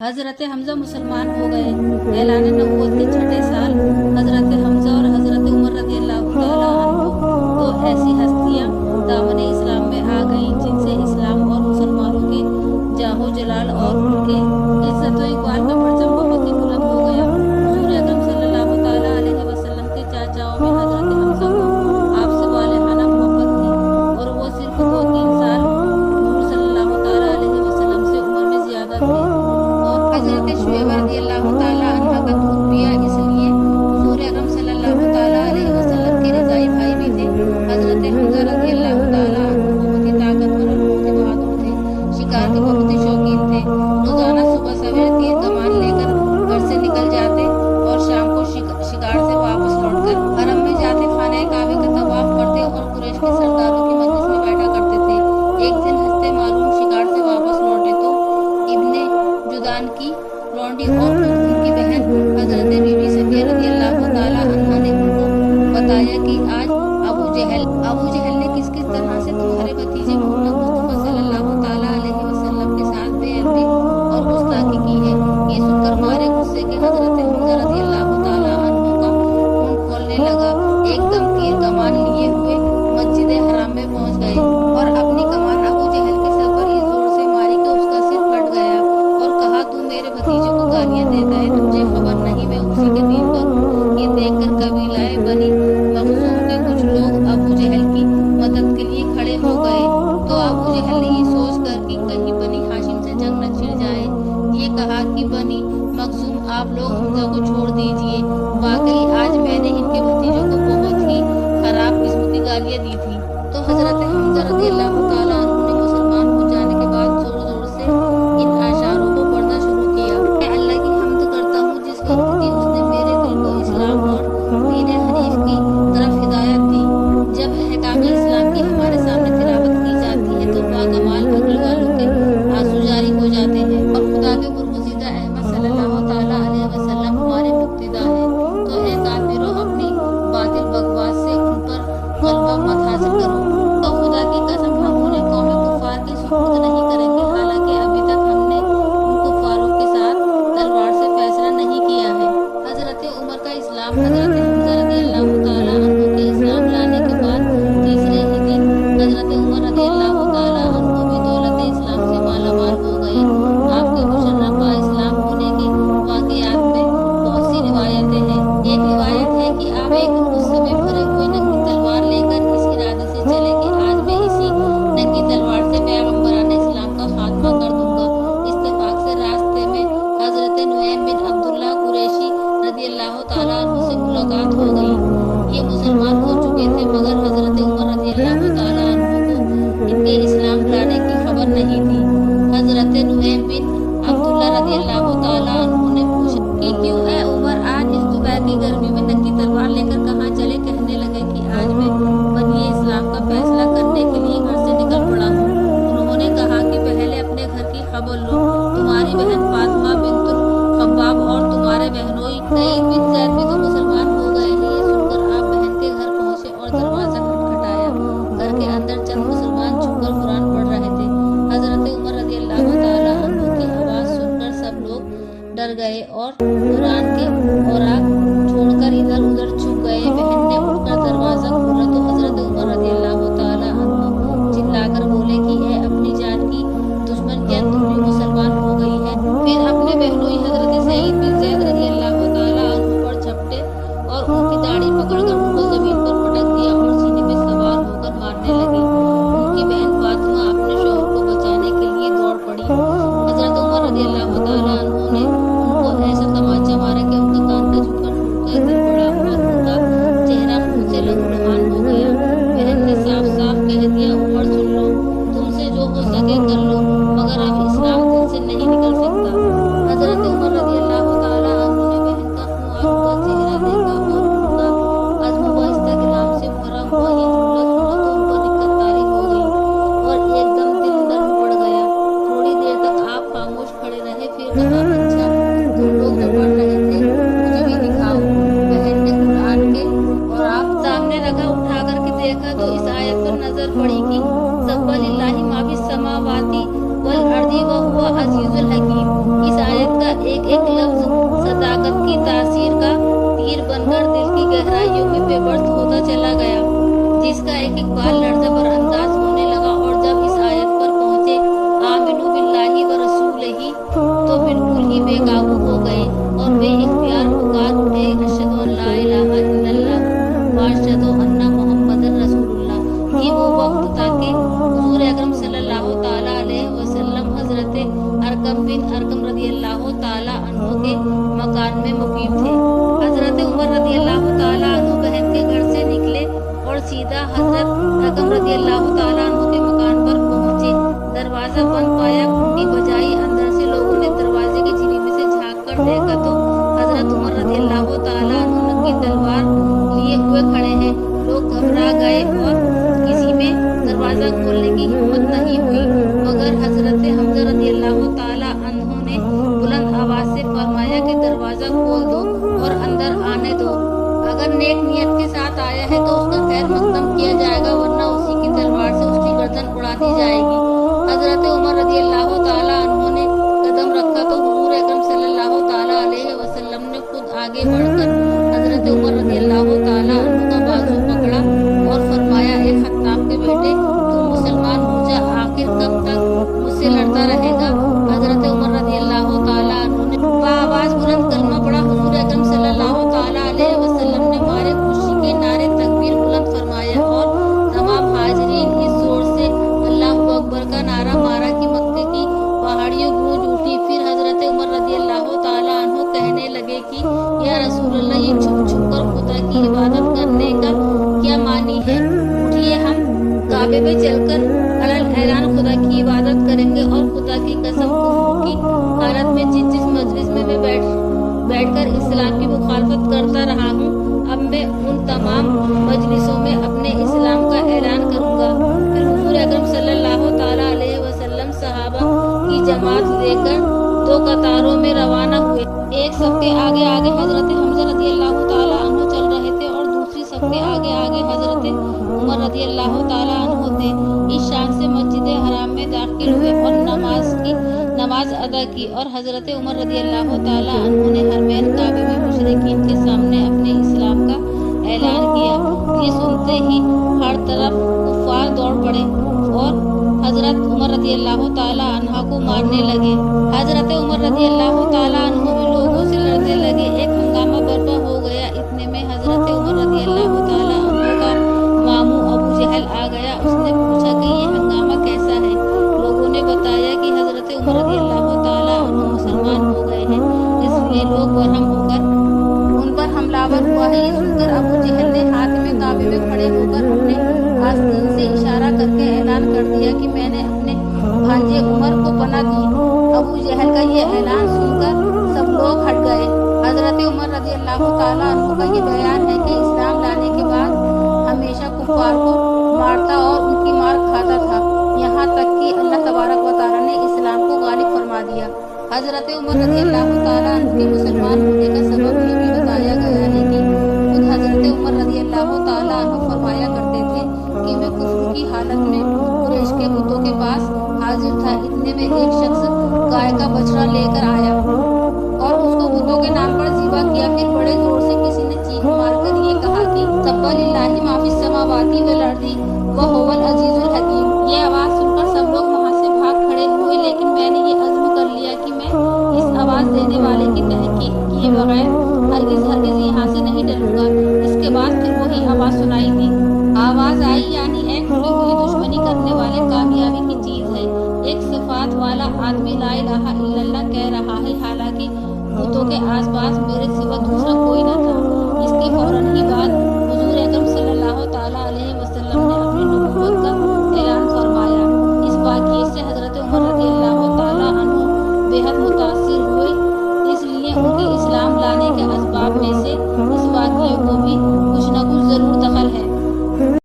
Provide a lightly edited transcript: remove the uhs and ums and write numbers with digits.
हजरत हमजा मुसलमान हो गए। ऐलान नबूवत के छठे साल हजरत हमजा और हजरत उमर रज़ियल्लाहु ताला अन्हु दो ऐसी हस्तियां दामन इस्लाम में आ गईं जिनसे इस्लाम और मुसलमानों के जाहो जलाल और उनके इज्जत व इकबाल का परचम बहुत ही बुलंद हो गया। हुजूर अकरम सल्लल्लाहु ताला अलैहि वसल्लम के चाचाओं में हजरत हमजा को आपसे वालिहाना मोहब्बत थी और वो सिर्फ 2-3 साल हुजूर सल्लल्लाहु ताला अलैहि वसल्लम से उम्र में ज्यादा थे। हजरत शुएबा रज़ियल्लाहु ताला अन्हा का दूध पिया, इसलिए हुजूर अकरम सल्लल्लाहु ताला अलैहि वसल्लम के रज़ाई भाई भी थे। हजरत हमजा रज़ियल्लाहु ताला अन्हु बहुत ही ताकतवर और बहुत ही बहादुर थे। शिकार के बहुत ही शौकीन थे। रोजाना सुबह सवेरे तीर कमान लेकर घर से निकल जाते और शाम को शिकार से वापस लौटकर हरम में जाते, खाने काबे का तवाफ करते और कुरैश के सरदारों की मजलिस में बैठा करते थे। एक दिन हंसते मालूम शिकार से वापस लौटे तो इब्ने जुदान की लौंडी और उनकी बहन हजरत बीबी सफिया रज़ियल्लाहु ताला अन्हा ने उनको बताया कि आज अबू जहल ने किस किस तरह से तुम्हारे भतीजे मोहम्मद मुस्तफा सल्लल्लाहु ताला अलैहि वसल्लम के साथ बेअदबी और गुस्ताखी की है। ये सुनकर मारे गुस्से के हजरत हमजा रज़ियल्लाहु ताला अन्हु का खून खोलने लगा। एकदम तीर कमान लिए हुए मस्जिद हराम में पहुंच गए और अपनी कमान अबू जहल के सर पर इस जोर से मारी कि उसका सिर फट गया और कहा, तू मेरे भतीजे को गालियां देता है, तुझे खबर नहीं मैं उसी के दीन पर हूँ। ये देखकर कबीलाए बनी मखज़ूम के कुछ लोग अबू जहल की मदद के लिए खड़े हो गए तो अबू जहल ने ये सोचकर कि कहीं बनी हाशिम से जंग न छिड़ जाए, ये कहा कि बनी मखज़ूम आप लोग हमजा को छोड़ दीजिए। वाकई आज मैंने इनके भतीजों को बहुत ही खराब किस्म की गालियां दी थी। तो हजरत हमजा रज़ियल्लाहु ताला अन्हु ने मुसलमान हो जाने के बाद जोर जोर से इन आशारों को पढ़ना शुरू किया। मैं अल्लाह की हम्द करता हूँ जिस वक्त की उसने मेरे दिल को इस्लाम और दीन हनीफ की तरफ हिदायत दी। जब अहकाम इस्लाम की हमारे सामने तिलावत की जाती है तो बाकमाल अक्ल वालों के आंसू जारी हो जाते हैं और खुदा के बुरगुज़ीदा अहमद सल्लल्लाहु ताला अलैहि वसल्लम हमारे मुक्तिदा हैं। तो ए काफिरों, अपनी बातिल बकवास से उन पर गलबा मत हासिल करो। तो खुदा की कसम, हम उन्हें कौम कुफार की सुपुर्द नहीं करेंगे, हालांकि अभी तक हमने उन कुफारों के साथ तलवार से फैसला नहीं किया है। हजरत उमर का इस्लाम हजरत हमजा रज़ियल्लाहु ताला अन्हु के इस्लाम लाने के बाद तीसरे ही दिन हजरत उमर रज़ियल्लाहु ताला अन्हु भी दौलत इस्लाम से मालामाल हो गए। आपके मुशर्रफ बा इस्लाम होने के वाक़ियात में बहुत सी रिवायतें हैं। एक रिवायत है कि आप एक गुस्से में भरे हुए नंगी तलवार लेकर इस इरादे से चले कि आज मैं इसी नंगी तलवार से पैगंबराने इस्लाम का खात्मा कर दूंगा। इत्तेफाक से रास्ते में हजरत नुएम बिन अब्दुल्लाह कुरैशी रज़ियल्लाहु ताला अन्हु से मुलाकात हो गई। ये मुसलमान हो चुके थे मगर हजरत उमर रज़ियल्लाहु ताला अन्हु को इनके इस्लाम लाने की खबर नहीं थी। हजरत नुएम बिन अब्दुल्लाह रज़ियल्लाहु ताला अन्हु ने पूछा कि क्यों है उमर, आज इस दोपहर की गर्मी में नंगी तलवार लेकर कहाँ चले? कहने लगे कि आज मैं बनी इस्लाम का फैसला करने के लिए घर से निकल पड़ा हूँ। उन्होंने कहा कि पहले अपने घर की खबर लो। तुम्हारी बहन फातिमा बिन्तुल खब्बाब और तुम्हारे बहनोई सईद बिन ज़ैद भी तो मुसलमान हो गए हैं। ये सुनकर आप बहन के घर पहुंचे और दरवाजा खटखटाया। घर के अंदर चंद मुसलमान छुपकर कुरान पढ़ रहे थे। हजरत उमर रज़ियल्लाहु ताला अन्हु की आवाज सुनकर सब लोग डर गए और कुरान के औराक छोड़कर इधर उधर छुप गए। बहन ने उठकर दरवाजा खोला तो हजरत उमर रज़ियल्लाहु ताला अन्हु चिल्लाकर बोले कि ए अपनी जान की दुश्मन, क्या तुम भी मुसलमान हो गई है? फिर अपने बहनोई हजरत सईद बिन ज़ैद रज़ियल्लाहु ताला अन्हु पर झपटे और उनकी दाढ़ी पकड़कर उनको जमीन पर पटक दिया और सीने पे सवार होकर मारने लगी। उनकी बहन फातिमा अपने शौहर को बचाने के लिए दौड़ पड़ी। हजरत उमर रज़ियल्लाहु ताला अन्हु ने उनको ऐसा तमाचा मारा कि उनका कान का झुमका टूट कर गिर पड़ा और उनका चेहरा खून से लहूलुहान हो गया। बहन ने साफ साफ कह दिया, उमर सुन लो, तुमसे जो हो सके कर लो, मगर अब इस्लाम दिल से नहीं निकल सकता। हजरत उमर तो बिल्कुल ही बेकाबू हो गए और बे इख्तियार पुकार उठे, अशहदु अन ला इलाहा इल्लल्लाह व अशहदु अन्ना मुहम्मदन रसूलुल्लाह। कि वो वक्त था कि हुजूर अकरम सल्लल्लाहु ताला अलैहि वसल्लम हजरत अरकम बिन अरकम रदियल्लाहु ताला अन्हु के मकान में मुकीम थे। हजरत उमर रदियल्लाहु ताला अन्हु बहन के घर से निकले और सीधा हजरत अरकम रदियल्लाहु ताला अन्हु के मकान पर पहुंचे। दरवाजा बंद पाया, घंटी बजाई, अंदर से लोगों ने दरवाजे की झिली में से झांक कर देखा तो हजरत उमर रदियल्लाहु ताला अन्हु नंगी तलवार लिए हुए खड़े हैं। लोग घबरा गए और किसी में दरवाजा खोलने की हिम्मत नहीं हुई, मगर हजरत हमजा रदियल्लाहु ताला अन्हु ने बुलंद आवाज से फरमाया कि दरवाजा खोल दो और अंदर आने दो। अगर नेक नियत के साथ आया है तो उसका खैर मकदम किया जाएगा, वरना उसी की तलवार से उसकी गर्दन उड़ा दी जाएगी। हजरत उमर रदियल्लाहु ताला अन्हु ने कदम रखा तो हुजूर अकरम सल्लल्लाहु ताला अलैहि वसल्लम ने खुद आगे बढ़कर हजरत उमर रदियल्लाहु ताला अन्हु का बाजू पकड़ा और फरमाया, ए खत्ताब के बेटे, तू मुसलमान हो जा, आखिर कब तक मुझसे लड़ता रहेगा। हजरत उमर रदियल्लाहु ताला अन्हु ने आवाज बुलंद कलमा पढ़ा। हुजूर अकरम सल्लल्लाहु ताला अलैहि वसल्लम ने मारे खुशी के नारे तकबीर बुलंद फरमाया और तमाम हाजिरीन इस जोर से अल्लाहु अकबर का नारा मारा कि मक्के की पहाड़ियों गूंज उठी। फिर हजरत उमर रदियल्लाहु ताला अन्हु कहने लगे कि या रसूलल्लाह, ये छुप छुप कर खुदा की इबादत करने का क्या मानी है। उठिए, हम काबे में चलकर अलल ऐलान खुदा की इबादत करेंगे। और खुदा की कसम, कुफ्र की हालत में जिस मजलिस में मैं बैठकर इस्लाम की मुखालफत करता रहा हूँ, अब मैं उन तमाम मजलिसों में अपने इस्लाम का ऐलान करूँगा। फिर हुजूर अकरम सल्लल्लाहु ताला अलैहि वसल्लम सहाबा की जमात लेकर दो कतारों में रवाना हुए। एक सब के आगे आगे हजरत हमजा रदियल्लाहु ताला अन्हु चल रहे थे और दूसरी सब के आगे आगे हजरत उमर रदियल्लाहु ताला अन्हु थे। इस शान से मस्जिद हराम में दाखिल हुए और नमाज अदा की और हजरत उमर रदियल्लाहु ताला अन्हु ने हरमैन काबे में मुशरिकीन के सामने अपने इस्लाम का ऐलान किया। ये सुनते ही हर तरफ कुफ्फार दौड़ पड़े और हजरत उमर रदियल्लाहु ताला अन्हा को मारने लगे। हजरत उमर रदियल्लाहु ताला अन्हु भी लोगों से लड़ने लगे। एक हंगामा बर्पा हो गया। इतने में हजरत उमर रदियल्लाहु ताला अन्हु का मामू अबू जहल आ गया। उसने पूछा कि ये हंगामा कैसा है। लोगों ने बताया कि हजरत उमर रदियल्लाहु ताला अन्हु मुसलमान हो गए हैं, इसलिए लोग बरहम होकर उन पर हमलावर हुआ है। ये सुनकर अबू जहल ने हाथ में काबे में खड़े होकर अपने आस्तीन से इशारा करके ऐलान कर दिया कि मैंने अपने भांजे उमर को पनाह दी। अबू जहल का ये ऐलान सुनकर सब लोग हट गए। हजरत उमर रदियल्लाहु ताला अन्हु का ये बयान है कि इस्लाम लाने के बाद हमेशा कुफ्फार को मारता और उनकी मार खाता था, यहाँ तक कि अल्लाह तबारक व तआला ने इस्लाम को गालिब फरमा दिया। हजरत उमर रदियल्लाहु ताला अन्हु के मुसलमान होने का सबब ये भी बताया गया है कि खुद हजरत उमर रदियल्लाहु ताला अन्हु फरमाया करते थे कि मैं कुफ्र की हालत में कुरैश के बुतों के पास हाजिर था। इतने में एक शख्स गाय का बछड़ा लेकर आया और उसको बुतों के नाम पर ज़िबा किया। फिर बड़े जोर से किसी ने चीख मारकर ये कहा कि सब्बा लिल्लाहि मा फिस समावाति वल अर्दी व हुवल अजीजुल हकीम। ये आवाज़ सुनकर सब लोग वहाँ से भाग खड़े हुए, लेकिन मैंने ये अज़्म कर लिया कि मैं इस आवाज़ देने वाले की तहकीक किए बगैर हरगिज़ यहाँ से नहीं डरूंगा। इसके बाद फिर वही आवाज़ सुनाई दी। आवाज़ आई, यानी एक खुली हुई दुश्मनी करने वाले कामयाबी की चीज़ है। एक सिफात वाला आदमी ला इलाहा इल्लल्लाह कह रहा है, हालांकि बुतों के आसपास मेरे सिवा दूसरा कोई न था। इसके फौरन ही बाद हुजूर अकरम सल्लल्लाहु ताला अलैहि वसल्लम ने अपनी नबुव्वत का ऐलान फरमाया। इस वाक़ये से हजरत उमर रदियल्लाहु ताला अन्हु बेहद मुतासिर हुए, इसलिए उनके इस्लाम लाने के असबाब में से इस वाक़ये को भी